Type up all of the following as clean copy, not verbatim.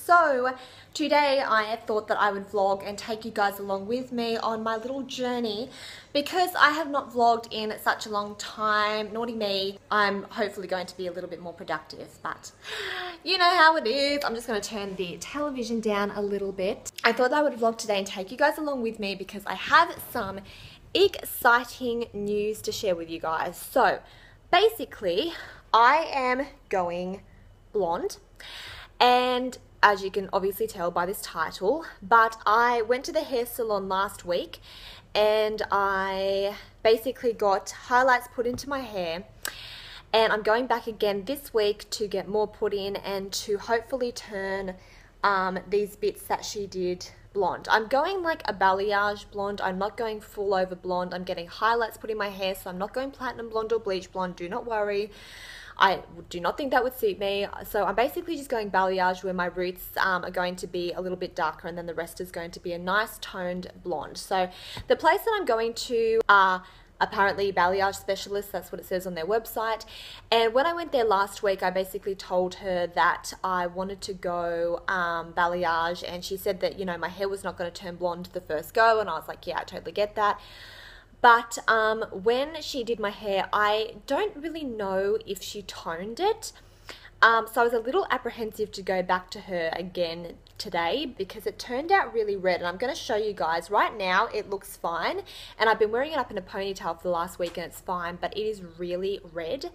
So today I thought that I would vlog and take you guys along with me on my little journey because I have not vlogged in such a long time. Naughty me. I'm hopefully going to be a little bit more productive, but you know how it is. I'm just going to turn the television down a little bit. I thought I would vlog today and take you guys along with me because I have some exciting news to share with you guys. So basically I am going blonde, and as you can obviously tell by this title, but I went to the hair salon last week and I basically got highlights put into my hair, and I'm going back again this week to get more put in and to hopefully turn these bits that she did blonde. I'm going like a balayage blonde. I'm not going full over blonde. I'm getting highlights put in my hair, so I'm not going platinum blonde or bleach blonde. Do not worry. I do not think that would suit me. So I'm basically just going balayage, where my roots are going to be a little bit darker and then the rest is going to be a nice toned blonde. So the place that I'm going to are apparently balayage specialists. That's what it says on their website. And when I went there last week, I basically told her that I wanted to go balayage, and she said that, you know, my hair was not going to turn blonde the first go, and I was like, yeah, I totally get that. But when she did my hair, I don't really know if she toned it. So I was a little apprehensive to go back to her again today because it turned out really red, and I'm going to show you guys. Right now it looks fine, and I've been wearing it up in a ponytail for the last week and it's fine, but it is really red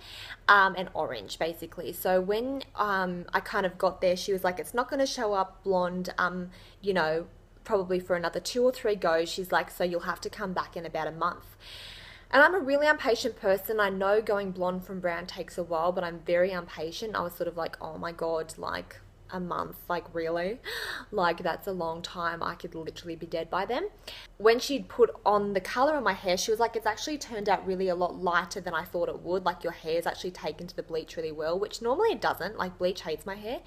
and orange basically. So when I kind of got there, she was like, it's not going to show up blonde, you know, probably for another 2 or 3 goes. She's like, so you'll have to come back in about a month. And I'm a really impatient person. I know going blonde from brown takes a while, but I'm very impatient. I was sort of like, oh my God, like a month, like really? Like that's a long time. I could literally be dead by then. When she'd put on the color of my hair, she was like, it's actually turned out really a lot lighter than I thought it would. Like your hair's actually taken to the bleach really well, which normally it doesn't. Like bleach hates my hair.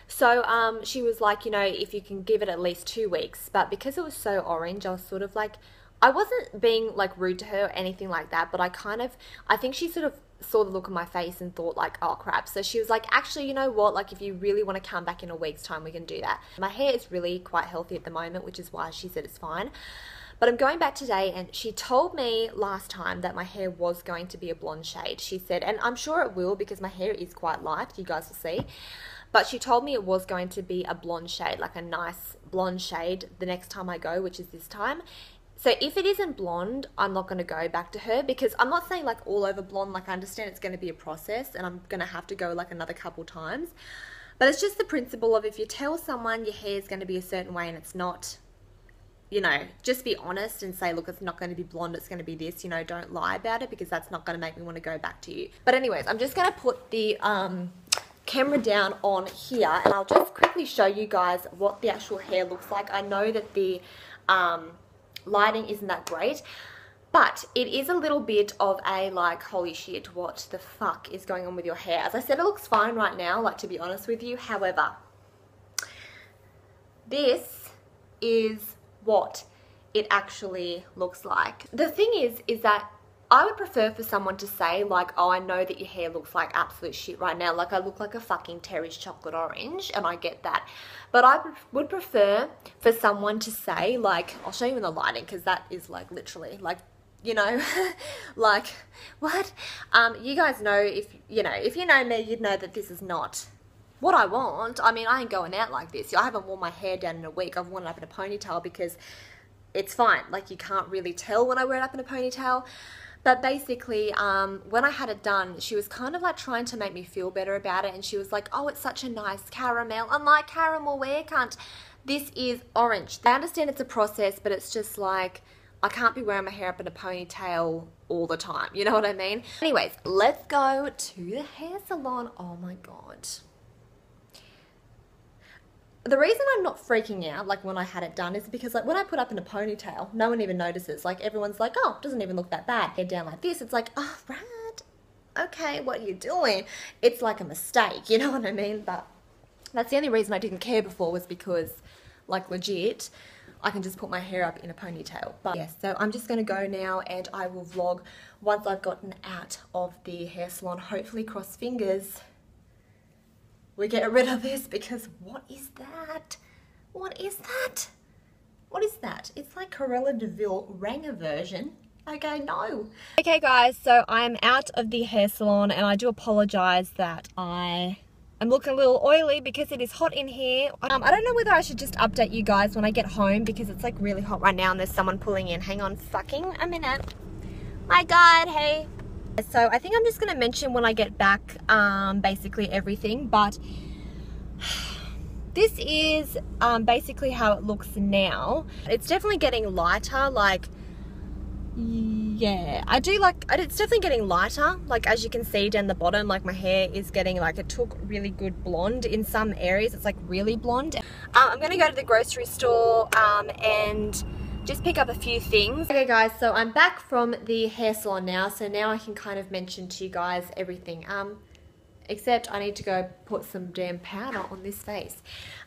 So she was like, you know, if you can give it at least 2 weeks. But because it was so orange, I was sort of like, I wasn't being like rude to her or anything like that, but I think she sort of saw the look on my face and thought like, oh crap. So she was like, actually, you know what, like if you really want to come back in a week's time, we can do that. My hair is really quite healthy at the moment, which is why she said it's fine. But I'm going back today, and she told me last time that my hair was going to be a blonde shade. She said, and I'm sure it will because my hair is quite light, you guys will see. But she told me it was going to be a blonde shade, like a nice blonde shade the next time I go, which is this time. So if it isn't blonde, I'm not going to go back to her, because I'm not saying like all over blonde. Like I understand it's going to be a process and I'm going to have to go like another couple times. But it's just the principle of, if you tell someone your hair is going to be a certain way and it's not, you know, just be honest and say, look, it's not going to be blonde, it's going to be this, you know, don't lie about it, because that's not going to make me want to go back to you. But anyways, I'm just going to put the camera down on here and I'll just quickly show you guys what the actual hair looks like. I know that the lighting isn't that great, but it is a little bit of a like, holy shit, what the fuck is going on with your hair? As I said, it looks fine right now, like, to be honest with you. However, this is what it actually looks like. The thing is that I would prefer for someone to say like, oh, I know that your hair looks like absolute shit right now. Like I look like a fucking Terry's chocolate orange, and I get that. But I would prefer for someone to say like, I'll show you in the lighting, because that is like literally like, you know, like what? You guys know, if you know me, you'd know that this is not what I want. I mean, I ain't going out like this. I haven't worn my hair down in a week. I've worn it up in a ponytail because it's fine. Like you can't really tell when I wear it up in a ponytail. But basically, when I had it done, she was kind of like trying to make me feel better about it. And she was like, oh, it's such a nice caramel. I'm like, caramel where, cunt? This is orange. I understand it's a process, but it's just like, I can't be wearing my hair up in a ponytail all the time. You know what I mean? Anyways, let's go to the hair salon. Oh my God. The reason I'm not freaking out like when I had it done is because like when I put up in a ponytail, no one even notices. Like everyone's like, oh, it doesn't even look that bad. Head down like this, it's like, oh, Brad, okay, what are you doing? It's like a mistake, you know what I mean? But that's the only reason I didn't care before, was because like legit, I can just put my hair up in a ponytail. But yes, so I'm just going to go now and I will vlog once I've gotten out of the hair salon. Hopefully, cross fingers, we get rid of this because what is that? What is that? What is that? It's like Cruella de Vil Ranger version. Okay, no. Okay guys, so I'm out of the hair salon and I do apologize that I'm looking a little oily because it is hot in here. I don't know whether I should just update you guys when I get home because it's like really hot right now and there's someone pulling in. Hang on fucking a minute. My God, hey. So I think I'm just going to mention when I get back basically everything, but this is basically how it looks now. It's definitely getting lighter, like, yeah, I do like, it's definitely getting lighter, like as you can see down the bottom, like my hair is getting, like, it took really good blonde. In some areas it's like really blonde. I'm going to go to the grocery store and just pick up a few things. Okay guys, so I'm back from the hair salon now, so now I can kind of mention to you guys everything. Except I need to go put some damn powder on this face.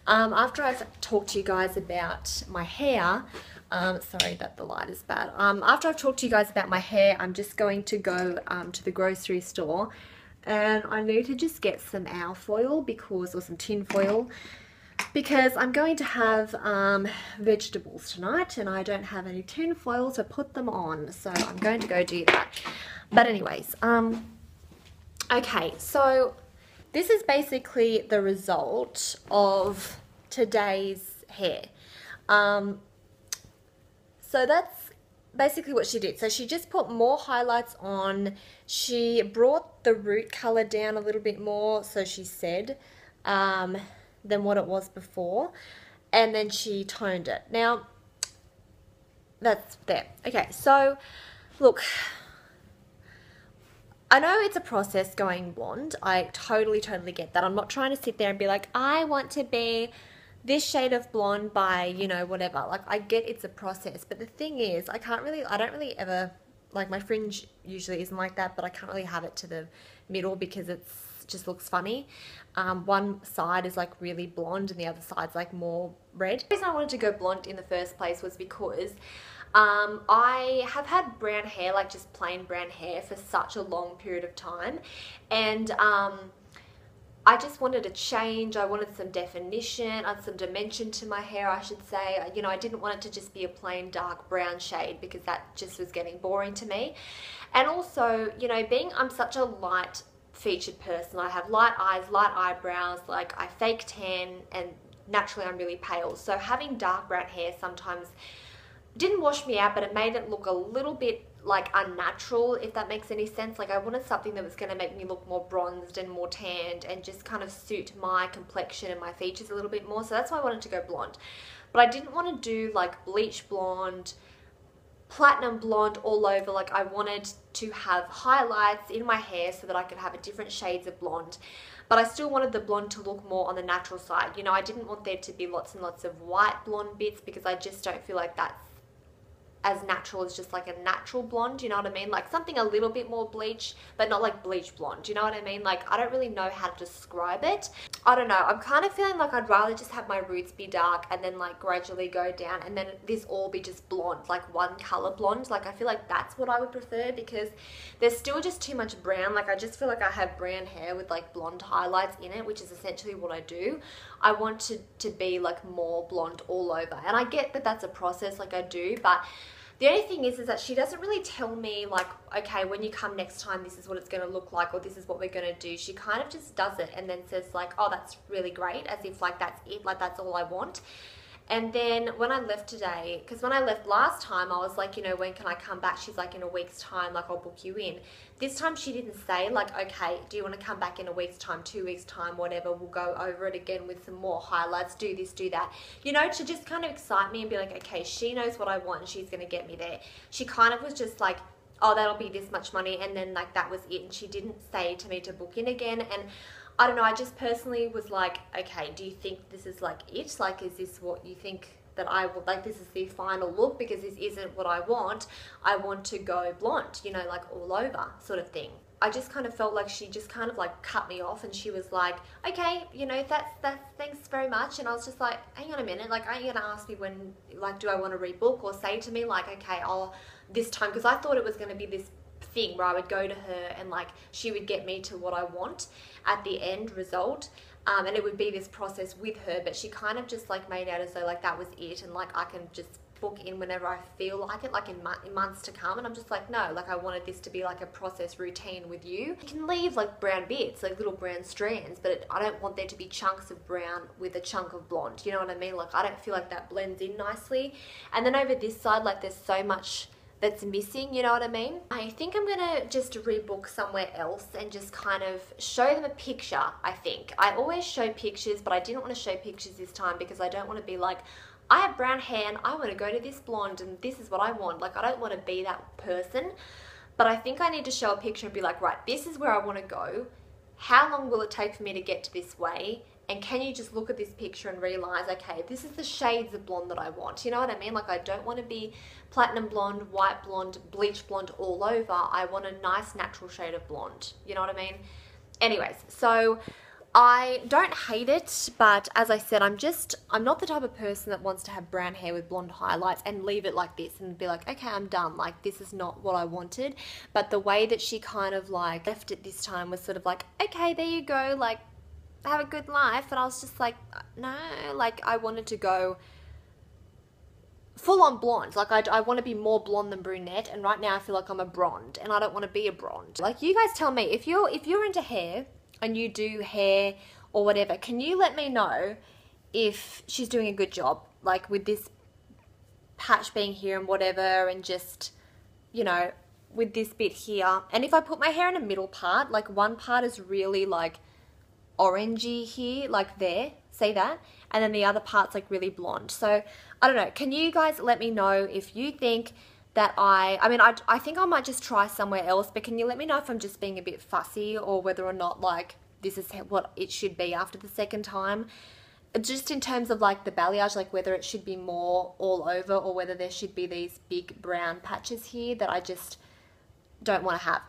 After I've talked to you guys about my hair, sorry that the light is bad. After I've talked to you guys about my hair, I'm just going to go to the grocery store and I need to just get some alfoil because, or some tin foil, because I'm going to have vegetables tonight and I don't have any tin foil to put them on, so I'm going to go do that. But anyways, okay, so this is basically the result of today's hair. So that's basically what she did. So she just put more highlights on. She brought the root color down a little bit more, so she said, than what it was before, and then she toned it. Now that's there. Okay, so look, I know it's a process going blonde. I totally get that. I'm not trying to sit there and be like, I want to be this shade of blonde by, you know, whatever. Like, I get it's a process, but the thing is, I don't really ever, like, my fringe usually isn't like that, but I can't really have it to the middle because it's just looks funny. One side is like really blonde and the other side's like more red. The reason I wanted to go blonde in the first place was because I have had brown hair, like just plain brown hair, for such a long period of time, and I just wanted a change. I wanted some definition, some dimension to my hair, I should say. You know, I didn't want it to just be a plain dark brown shade because that just was getting boring to me. And also, you know, I'm such a light featured person. I have light eyes, light eyebrows, like I fake tan, and naturally I'm really pale. So having dark brown hair sometimes didn't wash me out, but it made it look a little bit like unnatural, if that makes any sense. Like I wanted something that was going to make me look more bronzed and more tanned and just kind of suit my complexion and my features a little bit more. So that's why I wanted to go blonde. But I didn't want to do like bleach blonde, platinum blonde all over. Like I wanted to have highlights in my hair so that I could have a different shades of blonde, but I still wanted the blonde to look more on the natural side. You know, I didn't want there to be lots and lots of white blonde bits because I just don't feel like that's as natural as just like a natural blonde, you know what I mean? Like something a little bit more bleach, but not like bleach blonde, you know what I mean? Like I don't really know how to describe it. I don't know, I'm kind of feeling like I'd rather just have my roots be dark and then like gradually go down and then this all be just blonde, like one color blonde. Like I feel like that's what I would prefer because there's still just too much brown. Like I just feel like I have brown hair with like blonde highlights in it, which is essentially what I do. I want to be like more blonde all over, and I get that that's a process, like I do, but the only thing is that she doesn't really tell me like, okay, when you come next time, this is what it's going to look like, or this is what we're going to do. She kind of just does it and then says like, oh, that's really great, as if like that's it, like that's all I want. And then when I left today, because when I left last time, I was like, you know, when can I come back? She's like, in a week's time, like I'll book you in. This time she didn't say like, okay, do you want to come back in a week's time, 2 weeks time, whatever, we'll go over it again with some more highlights, do this, do that. You know, to just kind of excite me and be like, okay, she knows what I want and she's going to get me there. She kind of was just like, oh, that'll be this much money, and then like that was it. And she didn't say to me to book in again. And I don't know, I just personally was like, okay, do you think this is like it? Like, is this what you think that I would, like this is the final look? Because this isn't what I want. I want to go blonde, you know, like all over sort of thing. I just kind of felt like she just kind of like cut me off and she was like, okay, you know, that's thanks very much. And I was just like, hang on a minute, like, aren't you gonna ask me when, like, do I want to rebook, or say to me like, okay, I'll this time, because I thought it was going to be this thing where I would go to her and like she would get me to what I want at the end result. and it would be this process with her, but she kind of just like made out as though like that was it, and like I can just book in whenever I feel like it, like in months to come. And I'm just like, no, like I wanted this to be like a process routine with you. You can leave like brown bits, like little brown strands, but I don't want there to be chunks of brown with a chunk of blonde, you know what I mean? Like I don't feel like that blends in nicely. And then over this side, like there's so much that's missing, you know what I mean? I think I'm gonna just rebook somewhere else and just kind of show them a picture, I think. I always show pictures, but I didn't want to show pictures this time because I don't want to be like, I have brown hair and I want to go to this blonde and this is what I want. Like I don't want to be that person, but I think I need to show a picture and be like, right, this is where I want to go. How long will it take for me to get to this way? And can you just look at this picture and realize, okay, this is the shades of blonde that I want. You know what I mean? Like I don't want to be platinum blonde, white blonde, bleach blonde all over. I want a nice natural shade of blonde. You know what I mean? Anyways, so I don't hate it, but as I said, I'm not the type of person that wants to have brown hair with blonde highlights and leave it like this and be like, okay, I'm done. Like, this is not what I wanted. But the way that she kind of like left it this time was sort of like, okay, there you go, like, have a good life. And I was just like, no, like, I wanted to go full on blonde. Like, I want to be more blonde than brunette, and right now I feel like I'm a blonde, and I don't want to be a blonde. Like, you guys tell me, if you're into hair, and you do hair or whatever, can you let me know if she's doing a good job, like with this patch being here and whatever, and just, you know, with this bit here. And if I put my hair in a middle part, like one part is really like orangey here, like there, see that? And then the other part's like really blonde. So I don't know, can you guys let me know if you think that I think I might just try somewhere else, but can you let me know if I'm just being a bit fussy or whether or not like this is what it should be after the second time? Just in terms of like the balayage, like whether it should be more all over or whether there should be these big brown patches here that I just don't want to have.